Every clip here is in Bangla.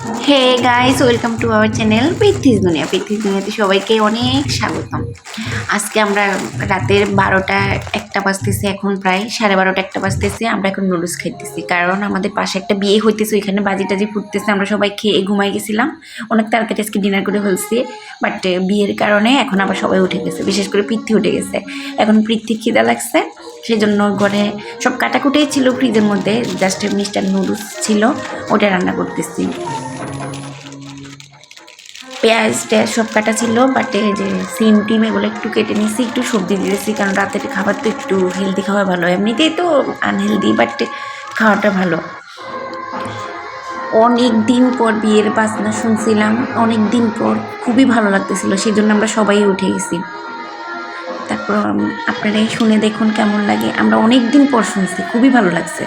Hey guys, welcome to our channel Prithvi's Duniya. Prithvi's দুনিয়াতে সবাইকে অনেক স্বাগতম। আজকে আমরা রাতের ১২টা-১টা বাজতেছে, এখন প্রায় 12:30-১টা বাজতেছে। আমরা এখন নুডলস খাইতেছি, কারণ আমাদের পাশে একটা বিয়ে হইতেছে, ওইখানে বাজি টাজি ফুটতেছে। আমরা সবাই খেয়ে ঘুমাই গেছিলাম, অনেক তাড়াতাড়ি আজকে ডিনার করে ফেলছি। বাট বিয়ের কারণে এখন আবার সবাই উঠে গেছে, বিশেষ করে পৃথ্বী উঠে গেছে। এখন পৃথ্বী খিদা লাগছে, সেই জন্য ঘরে সব কাটাকুটেই ছিল ফ্রিজের মধ্যে, জাস্ট মিস্টার নুডলস ছিল, ওটা রান্না করতেছি। পেঁয়াজ টেয়াজ সব কাটা ছিল, বাট এই যে সিম টিম এগুলো একটু কেটে নিয়েছি, একটু সবজি দিয়েছি, কারণ রাতের খাবার তো একটু হেলদি খাওয়া ভালো। এমনিতেই তো আনহেলদি, বাট খাওয়াটা ভালো। অনেক দিন পর বিয়ের বাজনা শুনছিলাম, অনেক দিন পর, খুবই ভালো লাগতেছিল, সেই জন্য আমরা সবাই উঠে গেছি। তারপর আপনারাই শুনে দেখুন কেমন লাগে। আমরা অনেক দিন পর শুনছি, খুবই ভালো লাগছে।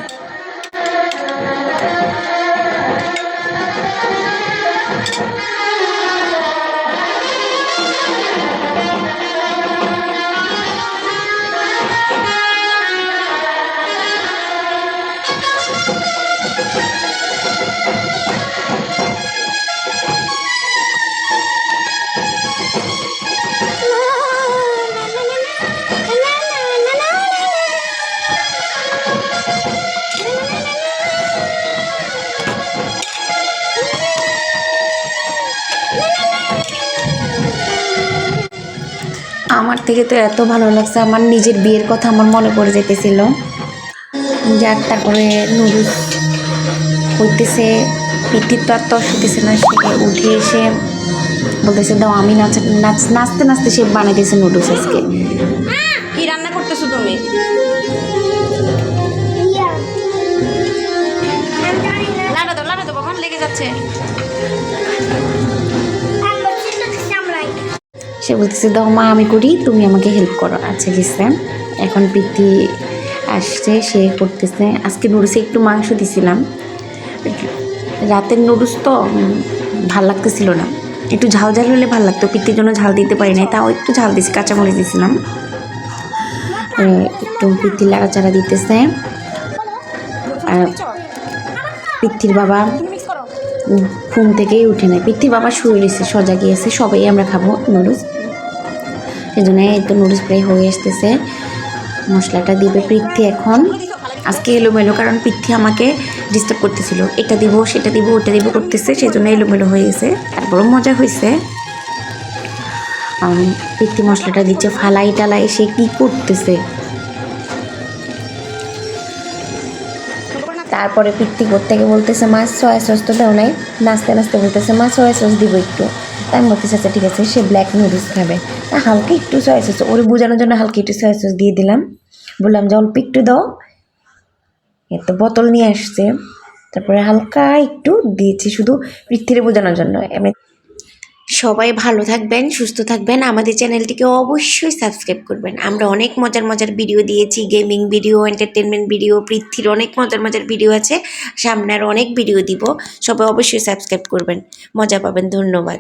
আমার থেকে তো এত ভালো লাগছে, আমার নিজের বিয়ের কথা আমার মনে পড়ে যেতেছিল। যাক, তারপরে নুডলস হইতেছে, পিঠির তো আর তস হইতেছে না, সে উঠে এসে বলতেছে দাও আমি নাচতে নাচতে সে বানাইতেছে নুডলস। আজকে কি রান্না করতেছো তুমি? লাড়া দাও বাবা, লেগে যাচ্ছে। সে বলতেছে দাও মা আমি করি, তুমি আমাকে হেল্প করো। আচ্ছা গেছে, এখন প্রীতি আসছে, সে করতেছে। আজকে নুডলসে একটু মাংস দিছিলাম, রাতের নুডলস তো ভাল লাগতেছিল না, একটু ঝাল ঝাল হলে ভাল লাগতো। প্রীতির জন্য ঝাল দিতে পারি নাই, তাও একটু ঝাল দিছি, কাঁচামরিচ দিছিলাম। একটু প্রীতি লাড়াচাড়া দিতেছে। আর পৃথ্বীর বাবা ঘুম থেকেই উঠে নেয়, পৃথ্বীর বাবা শুয়ে রয়েছে, সজা গিয়েছে। সবাই আমরা খাবো নুডলস, সেই জন্য এই তো নুডলস প্রায় হয়ে আসতেছে। মশলাটা দিবে পৃথ্বী এখন। আজকে এলোমেলো, কারণ পৃথ্বী আমাকে ডিস্টার্ব করতেছিল, এটা দিব সেটা দিব ওটা দিব করতেছে, সেই জন্য এলোমেলো হয়ে গেছে। তারপরও মজা হয়েছে। পৃথ্বী মশলাটা দিচ্ছে, ফালাই টালাই সে কী করতেছে। তারপরে পৃথ্বী থেকে বলতেছে মা সয়া সস তো দেও নাই, নাচতে নাচতে বলতেছে মা সয়া সস দিব একটু। তাই আমি বলতেছে আচ্ছা ঠিক আছে, সে ব্ল্যাক নুডলস খাবে, হালকা একটু সয়া সস, ওরে বোঝানোর জন্য হালকা একটু সয়া সস দিয়ে দিলাম। বললাম যে অল্প একটু দাও, এত বোতল নিয়ে আসছে। তারপরে হালকা একটু দিয়েছি, শুধু পৃথ্বীরে বোঝানোর জন্য। এমনি সবাই ভালো থাকবেন, সুস্থ থাকবেন, আমাদের চ্যানেলটিকে অবশ্যই সাবস্ক্রাইব করবেন। আমরা অনেক মজার মজার ভিডিও দিয়েছি, গেমিং ভিডিও, এন্টারটেনমেন্ট ভিডিও, পৃথ্বীর অনেক মজার মজার ভিডিও আছে, সামনে আরও অনেক ভিডিও দিব। সবাই অবশ্যই সাবস্ক্রাইব করবেন, মজা পাবেন। ধন্যবাদ।